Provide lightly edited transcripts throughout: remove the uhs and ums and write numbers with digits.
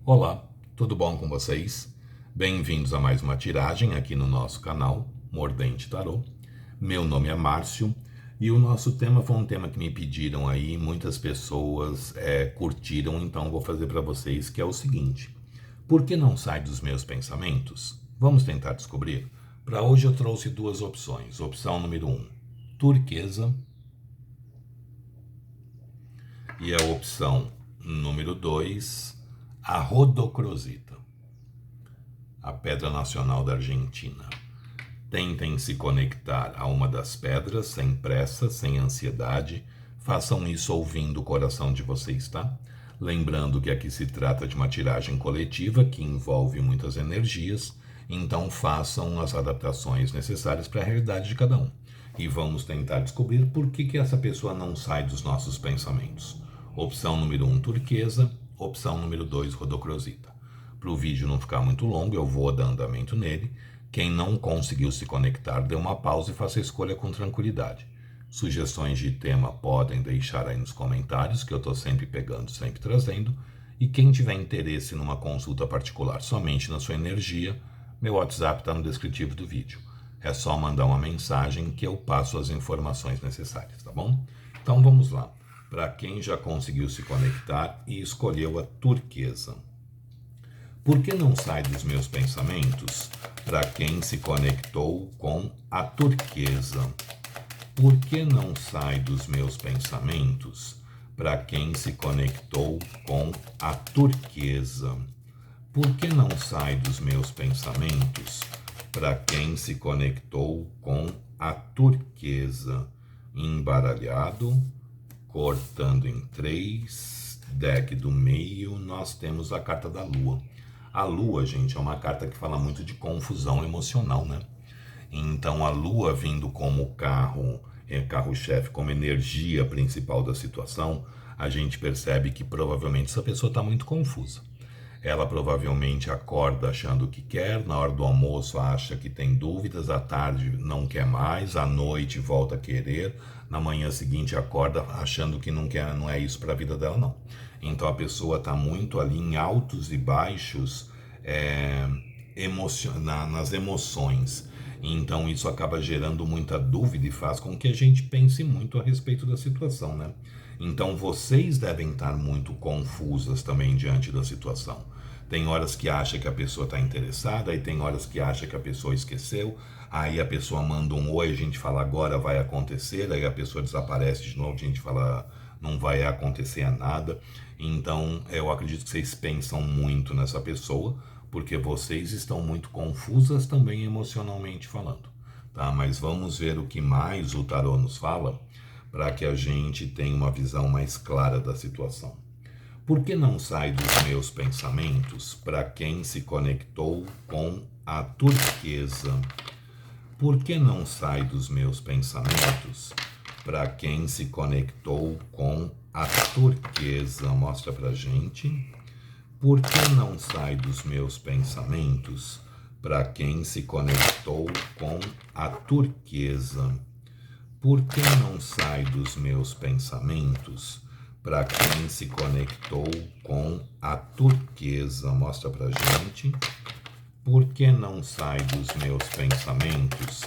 Olá, tudo bom com vocês? Bem-vindos a mais uma tiragem aqui no nosso canal Mordente Tarô. Meu nome é Márcio e o nosso tema foi um tema que me pediram aí, muitas pessoas curtiram, então vou fazer para vocês, que é o seguinte: por que não sai dos meus pensamentos? Vamos tentar descobrir? Para hoje eu trouxe duas opções. Opção número 1, turquesa, e a opção número 2, a rodocrosita, a pedra nacional da Argentina. Tentem se conectar a uma das pedras, sem pressa, sem ansiedade. Façam isso ouvindo o coração de vocês, tá? Lembrando que aqui se trata de uma tiragem coletiva que envolve muitas energias, então façam as adaptações necessárias para a realidade de cada um. E vamos tentar descobrir por que essa pessoa não sai dos nossos pensamentos. Opção número 1, turquesa. Opção número 2, rodocrosita. Para o vídeo não ficar muito longo, eu vou dar andamento nele. Quem não conseguiu se conectar, dê uma pausa e faça a escolha com tranquilidade. Sugestões de tema podem deixar aí nos comentários, que eu estou sempre pegando, sempre trazendo. E quem tiver interesse numa consulta particular somente na sua energia, meu WhatsApp está no descritivo do vídeo. É só mandar uma mensagem que eu passo as informações necessárias, tá bom? Então vamos lá. Para quem já conseguiu se conectar e escolheu a turquesa. Por que não sai dos meus pensamentos? Para quem se conectou com a turquesa. Por que não sai dos meus pensamentos? Para quem se conectou com a turquesa. Por que não sai dos meus pensamentos? Para quem se conectou com a turquesa. Embaralhado, cortando em 3, deck do meio, nós temos a carta da lua. A lua, gente, é uma carta que fala muito de confusão emocional, né? Então a lua vindo como carro-chefe, como energia principal da situação, a gente percebe que provavelmente essa pessoa está muito confusa. Ela provavelmente acorda achando que quer, na hora do almoço acha que tem dúvidas, à tarde não quer mais, à noite volta a querer, na manhã seguinte acorda achando que não quer, não é isso para a vida dela, não. Então a pessoa está muito ali em altos e baixos nas emoções. Então isso acaba gerando muita dúvida e faz com que a gente pense muito a respeito da situação, né? Então vocês devem estar muito confusas também diante da situação. Tem horas que acha que a pessoa está interessada, aí tem horas que acha que a pessoa esqueceu, aí a pessoa manda um oi, a gente fala agora vai acontecer, aí a pessoa desaparece de novo, a gente fala não vai acontecer nada. Então eu acredito que vocês pensam muito nessa pessoa, porque vocês estão muito confusas também emocionalmente falando, tá? Mas vamos ver o que mais o tarô nos fala para que a gente tenha uma visão mais clara da situação. Por que não sai dos meus pensamentos para quem se conectou com a turquesa? Por que não sai dos meus pensamentos para quem se conectou com a turquesa? Mostra pra gente. Por que não sai dos meus pensamentos para quem se conectou com a turquesa? Por que não sai dos meus pensamentos para quem se conectou com a turquesa? Mostra pra gente. Por que não sai dos meus pensamentos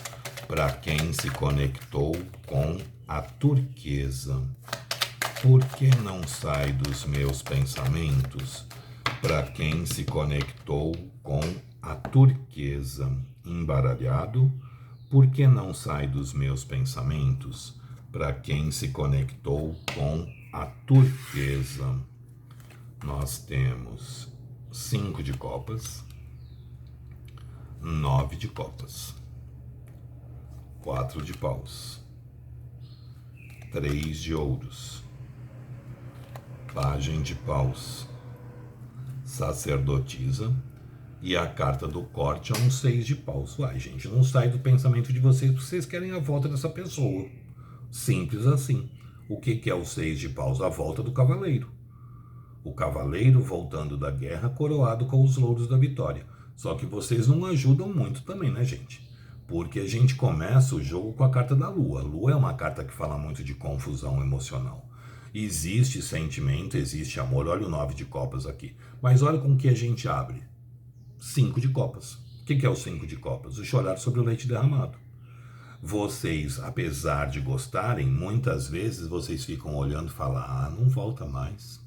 para quem se conectou com a turquesa? Por que não sai dos meus pensamentos para quem se conectou com a turquesa? Embaralhado. Por que não sai dos meus pensamentos para quem se conectou com a turquesa? Nós temos 5 de copas, 9 de copas, 4 de paus, 3 de ouros, pajem de paus, sacerdotisa, e a carta do corte é um 6 de paus. Uai, gente, não sai do pensamento de vocês porque vocês querem a volta dessa pessoa. Simples assim. O que é o 6 de paus? A volta do cavaleiro. O cavaleiro voltando da guerra coroado com os louros da vitória. Só que vocês não ajudam muito também, né, gente? Porque a gente começa o jogo com a carta da lua. A lua é uma carta que fala muito de confusão emocional. Existe sentimento, existe amor. Olha o 9 de copas aqui. Mas olha com que a gente abre. 5 de copas. O que é o 5 de copas? O chorar sobre o leite derramado. Vocês, apesar de gostarem, muitas vezes vocês ficam olhando e falam, não volta mais.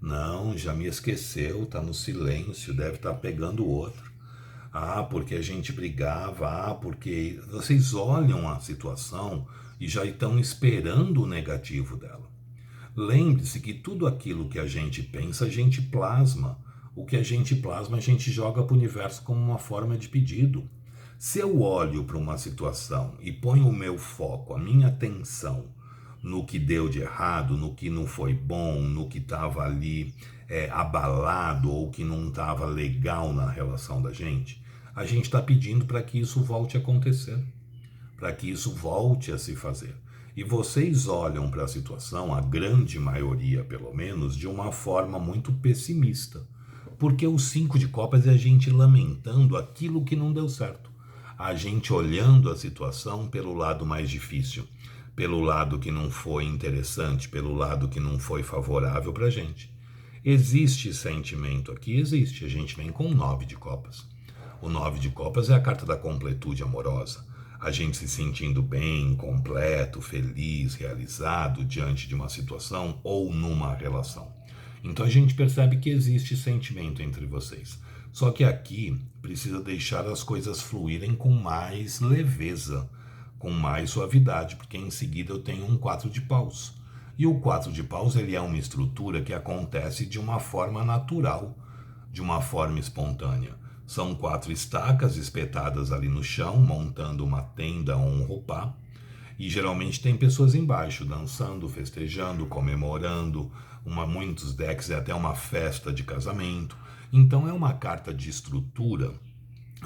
Não, já me esqueceu, tá no silêncio, deve estar pegando outro. Porque a gente brigava, porque... Vocês olham a situação e já estão esperando o negativo dela. Lembre-se que tudo aquilo que a gente pensa, a gente plasma. O que a gente plasma, a gente joga para o universo como uma forma de pedido. Se eu olho para uma situação e ponho o meu foco, a minha atenção no que deu de errado, no que não foi bom, no que estava ali abalado ou que não estava legal na relação da gente, a gente está pedindo para que isso volte a acontecer, para que isso volte a se fazer. E vocês olham para a situação, a grande maioria pelo menos, de uma forma muito pessimista. Porque o 5 de copas é a gente lamentando aquilo que não deu certo. A gente olhando a situação pelo lado mais difícil, pelo lado que não foi interessante, pelo lado que não foi favorável para a gente. Existe sentimento aqui? Existe. A gente vem com o 9 de copas. O 9 de copas é a carta da completude amorosa. A gente se sentindo bem, completo, feliz, realizado diante de uma situação ou numa relação. Então a gente percebe que existe sentimento entre vocês. Só que aqui precisa deixar as coisas fluírem com mais leveza, com mais suavidade, porque em seguida eu tenho um 4 de paus. E o 4 de paus ele é uma estrutura que acontece de uma forma natural, de uma forma espontânea. São 4 estacas espetadas ali no chão, montando uma tenda ou um roupá. E geralmente tem pessoas embaixo, dançando, festejando, comemorando. Muitos decks é até uma festa de casamento. Então é uma carta de estrutura,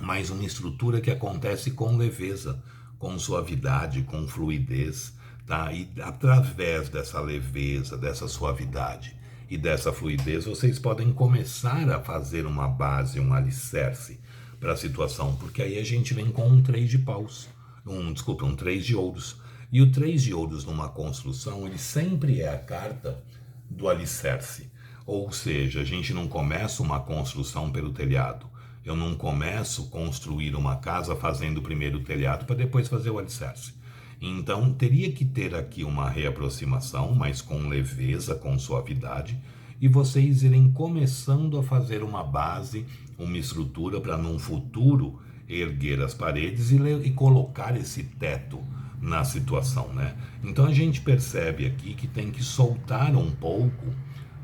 mas uma estrutura que acontece com leveza, com suavidade, com fluidez. Tá? E através dessa leveza, dessa suavidade e dessa fluidez, vocês podem começar a fazer uma base, um alicerce para a situação, porque aí a gente vem com um 3 de paus, um 3 de ouros. E o 3 de ouros numa construção, ele sempre é a carta do alicerce. Ou seja, a gente não começa uma construção pelo telhado. Eu não começo a construir uma casa fazendo primeiro o telhado para depois fazer o alicerce. Então, teria que ter aqui uma reaproximação, mas com leveza, com suavidade, e vocês irem começando a fazer uma base, uma estrutura para num futuro erguer as paredes e colocar esse teto na situação, né? Então a gente percebe aqui que tem que soltar um pouco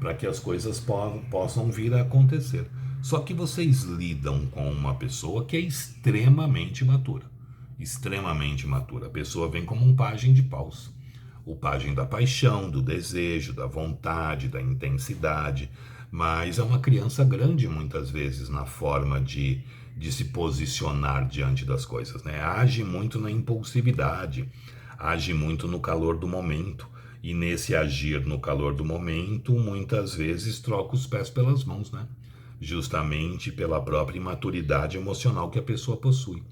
para que as coisas possam vir a acontecer. Só que vocês lidam com uma pessoa que é extremamente matura. Extremamente matura. A pessoa vem como um pajem de paus. O pajem da paixão, do desejo, da vontade, da intensidade. Mas é uma criança grande muitas vezes na forma de se posicionar diante das coisas, né? Age muito na impulsividade, age muito no calor do momento. E nesse agir no calor do momento, muitas vezes troca os pés pelas mãos, né? Justamente pela própria imaturidade emocional que a pessoa possui.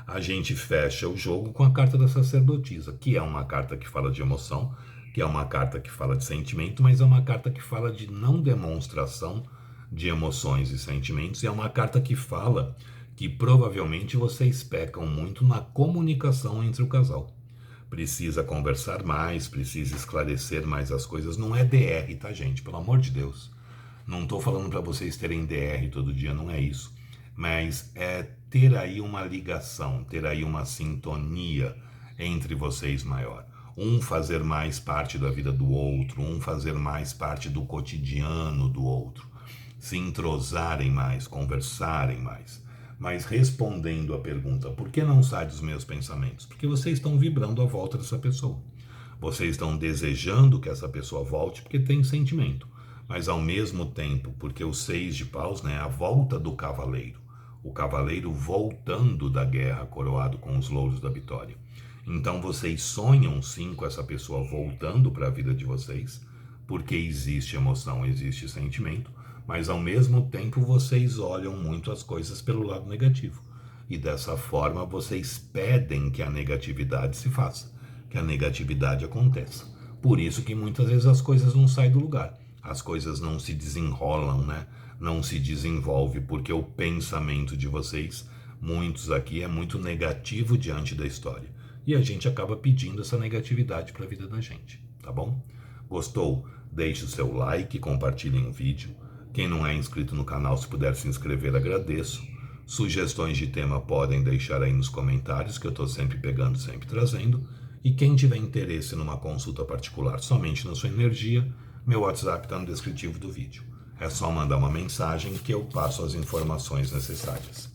A gente fecha o jogo com a carta da sacerdotisa, que é uma carta que fala de emoção, que é uma carta que fala de sentimento, mas é uma carta que fala de não demonstração de emoções e sentimentos, e é uma carta que fala que provavelmente vocês pecam muito na comunicação entre o casal. Precisa conversar mais, precisa esclarecer mais as coisas. Não é DR, tá, gente? Pelo amor de Deus. Não estou falando para vocês terem DR todo dia, não é isso. Mas é ter aí uma ligação, ter aí uma sintonia entre vocês maior. Um fazer mais parte da vida do outro, um fazer mais parte do cotidiano do outro. Se entrosarem mais, conversarem mais. Mas respondendo a pergunta, por que não sai dos meus pensamentos? Porque vocês estão vibrando à volta dessa pessoa. Vocês estão desejando que essa pessoa volte porque tem sentimento. Mas ao mesmo tempo, porque o 6 de paus, né, é a volta do cavaleiro. O cavaleiro voltando da guerra, coroado com os louros da vitória. Então vocês sonham sim com essa pessoa voltando para a vida de vocês, porque existe emoção, existe sentimento, mas ao mesmo tempo vocês olham muito as coisas pelo lado negativo. E dessa forma vocês pedem que a negatividade se faça, que a negatividade aconteça. Por isso que muitas vezes as coisas não saem do lugar, as coisas não se desenrolam, né? Não se desenvolve, porque o pensamento de vocês, muitos aqui, é muito negativo diante da história. E a gente acaba pedindo essa negatividade para a vida da gente, tá bom? Gostou? Deixe o seu like, compartilhem o vídeo. Quem não é inscrito no canal, se puder se inscrever, agradeço. Sugestões de tema podem deixar aí nos comentários, que eu estou sempre pegando, sempre trazendo. E quem tiver interesse numa consulta particular somente na sua energia, meu WhatsApp está no descritivo do vídeo. É só mandar uma mensagem que eu passo as informações necessárias.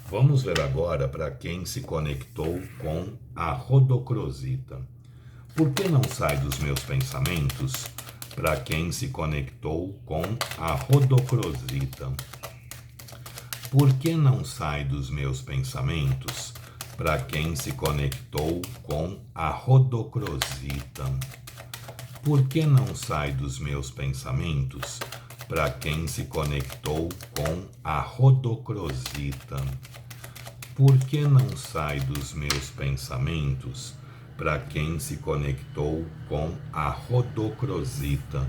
Vamos ver agora para quem se conectou com a rodocrosita. Por que não sai dos meus pensamentos? Para quem se conectou com a rodocrosita. Por que não sai dos meus pensamentos? Para quem se conectou com a rodocrosita. Por que não sai dos meus pensamentos? Para quem se conectou com a rodocrosita. Por que não sai dos meus pensamentos? Para quem se conectou com a rodocrosita.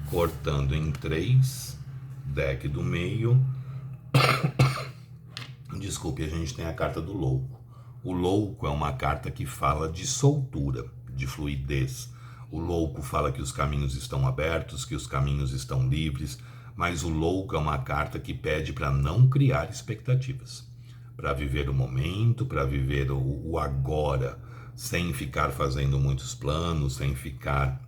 Cortando em 3, deck do meio. Desculpe, a gente tem a carta do louco. O louco é uma carta que fala de soltura, de fluidez. O louco fala que os caminhos estão abertos, que os caminhos estão livres, mas o louco é uma carta que pede para não criar expectativas, para viver o momento, para viver o agora, sem ficar fazendo muitos planos, sem ficar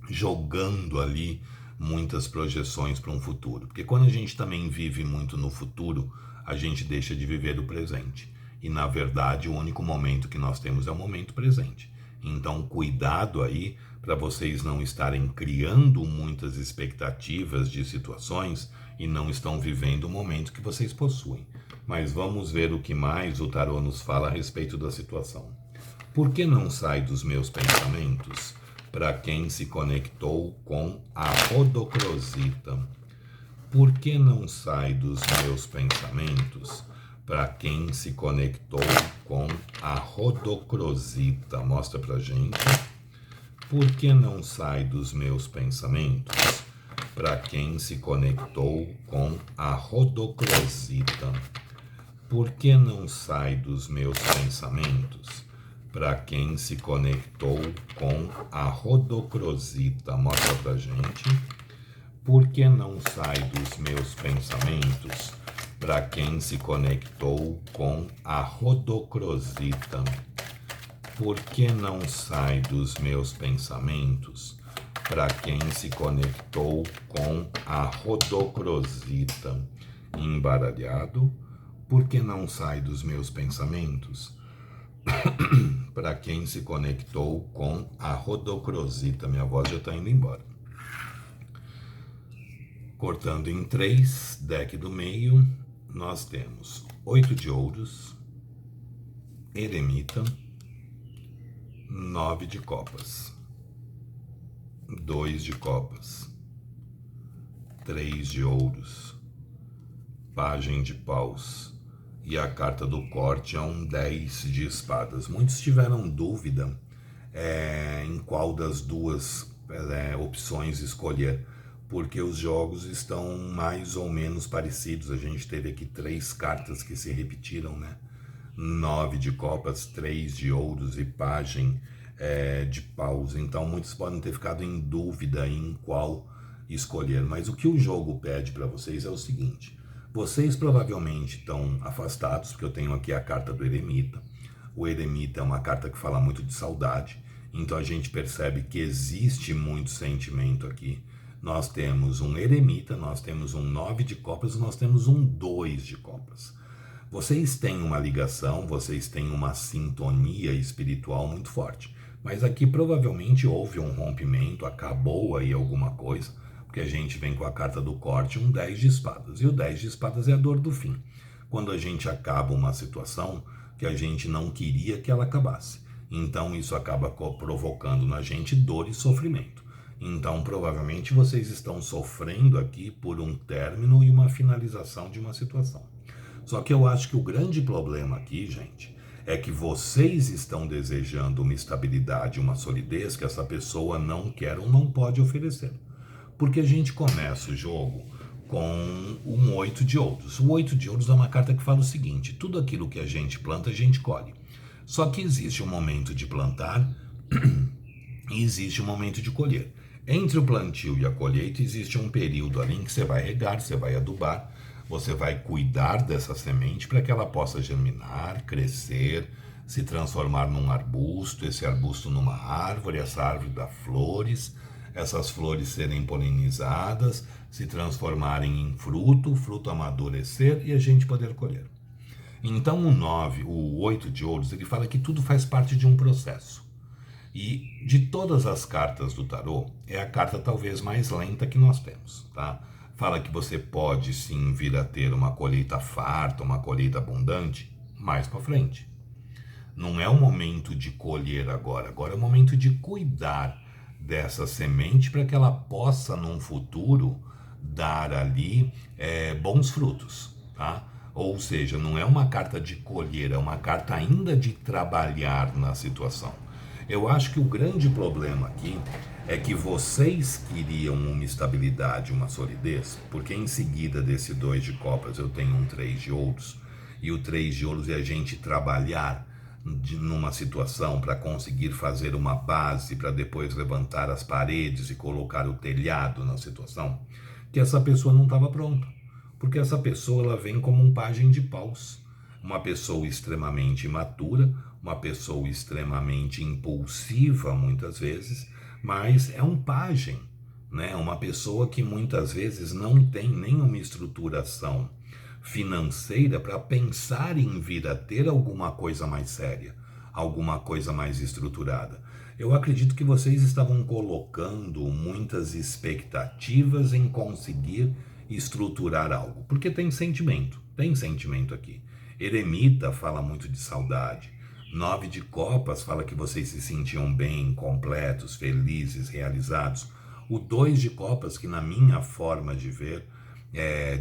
jogando ali muitas projeções para um futuro. Porque quando a gente também vive muito no futuro, a gente deixa de viver o presente. E, na verdade, o único momento que nós temos é o momento presente. Então, cuidado aí para vocês não estarem criando muitas expectativas de situações e não estão vivendo o momento que vocês possuem. Mas vamos ver o que mais o tarô nos fala a respeito da situação. Por que não sai dos meus pensamentos? Para quem se conectou com a rodocrosita. Por que não sai dos meus pensamentos? Para quem se conectou com a rodocrosita. Mostra pra gente. Por que não sai dos meus pensamentos? Para quem se conectou com a rodocrosita. Por que não sai dos meus pensamentos? Para quem se conectou com a rodocrosita. Mostra pra gente. Por que não sai dos meus pensamentos? Para quem se conectou com a rodocrosita. Por que não sai dos meus pensamentos? Para quem se conectou com a rodocrosita. Embaralhado. Por que não sai dos meus pensamentos? Para quem se conectou com a rodocrosita. Minha voz já está indo embora. Cortando em 3, deck do meio, nós temos 8 de ouros, eremita, 9 de copas, 2 de copas, 3 de ouros, pajem de paus, e a carta do corte é um 10 de espadas. Muitos tiveram dúvida em qual das duas opções escolher, porque os jogos estão mais ou menos parecidos. A gente teve aqui 3 cartas que se repetiram, né? 9 de copas, 3 de ouros e pajem de paus. Então muitos podem ter ficado em dúvida em qual escolher. Mas o que o jogo pede para vocês é o seguinte: vocês provavelmente estão afastados, porque eu tenho aqui a carta do eremita. O eremita é uma carta que fala muito de saudade, então a gente percebe que existe muito sentimento aqui. Nós temos um eremita, nós temos um 9 de copas, nós temos um 2 de copas. Vocês têm uma ligação, vocês têm uma sintonia espiritual muito forte. Mas aqui provavelmente houve um rompimento, acabou aí alguma coisa, porque a gente vem com a carta do corte, um 10 de espadas. E o 10 de espadas é a dor do fim. Quando a gente acaba uma situação que a gente não queria que ela acabasse. Então isso acaba provocando na gente dor e sofrimento. Então, provavelmente, vocês estão sofrendo aqui por um término e uma finalização de uma situação. Só que eu acho que o grande problema aqui, gente, É que vocês estão desejando uma estabilidade, uma solidez que essa pessoa não quer ou não pode oferecer. Porque a gente começa o jogo com um 8 de ouros. O 8 de ouros é uma carta que fala o seguinte: tudo aquilo que a gente planta, a gente colhe. Só que existe um momento de plantar e existe um momento de colher. Entre o plantio e a colheita existe um período ali em que você vai regar, você vai adubar, você vai cuidar dessa semente para que ela possa germinar, crescer, se transformar num arbusto, esse arbusto numa árvore, essa árvore dá flores, essas flores serem polinizadas, se transformarem em fruto, o fruto amadurecer e a gente poder colher. Então o 8 de ouros, ele fala que tudo faz parte de um processo. E de todas as cartas do tarô, é a carta talvez mais lenta que nós temos, tá? Fala que você pode sim vir a ter uma colheita farta, uma colheita abundante, mais para frente. Não é o momento de colher agora, agora é o momento de cuidar dessa semente para que ela possa, num futuro, dar ali bons frutos, tá? Ou seja, não é uma carta de colher, é uma carta ainda de trabalhar na situação. Eu acho que o grande problema aqui é que vocês queriam uma estabilidade, uma solidez, porque em seguida desse 2 de copas eu tenho um 3 de ouros, e o 3 de ouros é a gente trabalhar numa situação para conseguir fazer uma base para depois levantar as paredes e colocar o telhado na situação, que essa pessoa não estava pronta. Porque essa pessoa ela vem como um pajem de paus, uma pessoa extremamente imatura, uma pessoa extremamente impulsiva muitas vezes, mas é um pajem, né? Uma pessoa que muitas vezes não tem nenhuma estruturação financeira para pensar em vir a ter alguma coisa mais séria, alguma coisa mais estruturada. Eu acredito que vocês estavam colocando muitas expectativas em conseguir estruturar algo, porque tem sentimento aqui. Eremita fala muito de saudade. 9 de copas fala que vocês se sentiam bem, completos, felizes, realizados. O 2 de copas, que na minha forma de ver,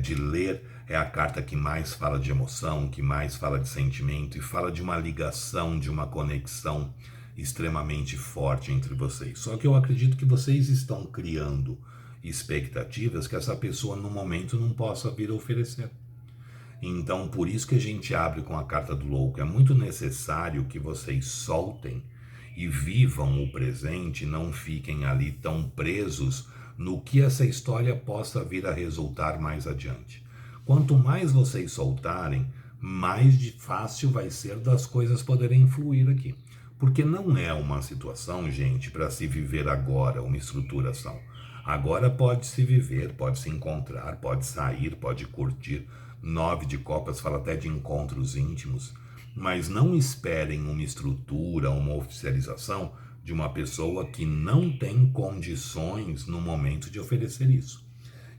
de ler, é a carta que mais fala de emoção, que mais fala de sentimento e fala de uma ligação, de uma conexão extremamente forte entre vocês. Só que eu acredito que vocês estão criando expectativas que essa pessoa no momento não possa vir a oferecer. Então, por isso que a gente abre com a carta do louco. É muito necessário que vocês soltem e vivam o presente, não fiquem ali tão presos no que essa história possa vir a resultar mais adiante. Quanto mais vocês soltarem, mais fácil vai ser das coisas poderem fluir aqui. Porque não é uma situação, gente, para se viver agora, uma estruturação. Agora pode se viver, pode se encontrar, pode sair, pode curtir. 9 de copas fala até de encontros íntimos, mas não esperem uma estrutura, uma oficialização de uma pessoa que não tem condições no momento de oferecer isso.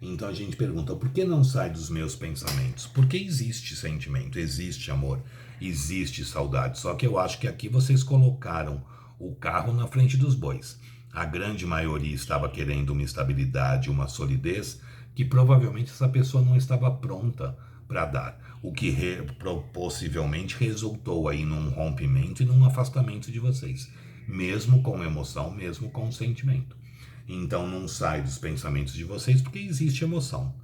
Então a gente pergunta, por que não sai dos meus pensamentos? Porque existe sentimento, existe amor, existe saudade, só que eu acho que aqui vocês colocaram o carro na frente dos bois. A grande maioria estava querendo uma estabilidade, uma solidez, que provavelmente essa pessoa não estava pronta para dar, o que possivelmente resultou aí num rompimento e num afastamento de vocês, mesmo com emoção, mesmo com sentimento. Então não sai dos pensamentos de vocês porque existe emoção,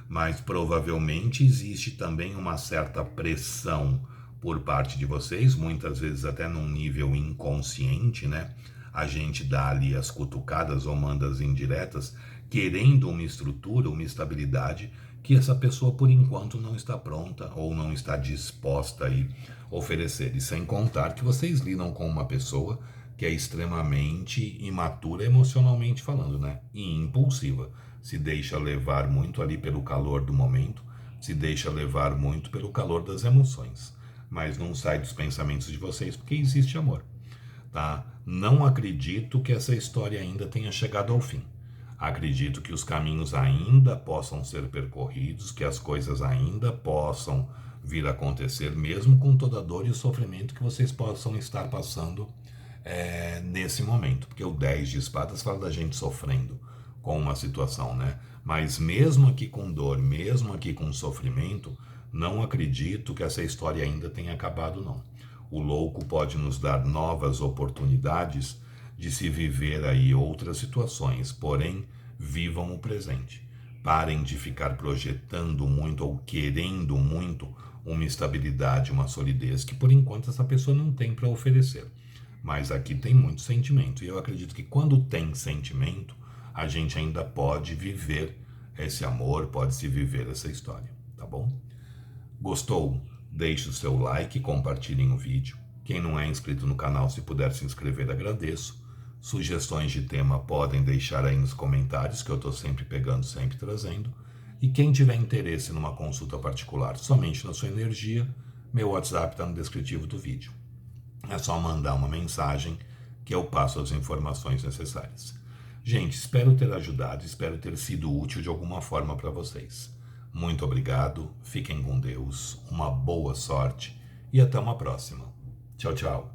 mas provavelmente existe também uma certa pressão por parte de vocês, muitas vezes até num nível inconsciente, né? A gente dá ali as cutucadas ou manda as indiretas, querendo uma estrutura, uma estabilidade, que essa pessoa por enquanto não está pronta ou não está disposta a oferecer. E sem contar que vocês lidam com uma pessoa que é extremamente imatura emocionalmente falando, né? E impulsiva. Se deixa levar muito ali pelo calor do momento, se deixa levar muito pelo calor das emoções. Mas não sai dos pensamentos de vocês porque existe amor, tá? Não acredito que essa história ainda tenha chegado ao fim. Acredito que os caminhos ainda possam ser percorridos, que as coisas ainda possam vir a acontecer, mesmo com toda a dor e o sofrimento que vocês possam estar passando nesse momento. Porque o 10 de espadas fala da gente sofrendo com uma situação, né? Mas mesmo aqui com dor, mesmo aqui com sofrimento, não acredito que essa história ainda tenha acabado, não. O louco pode nos dar novas oportunidades de se viver aí outras situações, porém, vivam o presente. Parem de ficar projetando muito ou querendo muito uma estabilidade, uma solidez que por enquanto essa pessoa não tem para oferecer. Mas aqui tem muito sentimento e eu acredito que quando tem sentimento, a gente ainda pode viver esse amor, pode se viver essa história, tá bom? Gostou? Deixe o seu like, compartilhem o vídeo. Quem não é inscrito no canal, se puder se inscrever, agradeço. Sugestões de tema podem deixar aí nos comentários, que eu estou sempre pegando, sempre trazendo. E quem tiver interesse numa consulta particular somente na sua energia, meu WhatsApp está no descritivo do vídeo. É só mandar uma mensagem que eu passo as informações necessárias. Gente, espero ter ajudado, espero ter sido útil de alguma forma para vocês. Muito obrigado, fiquem com Deus, uma boa sorte e até uma próxima. Tchau, tchau.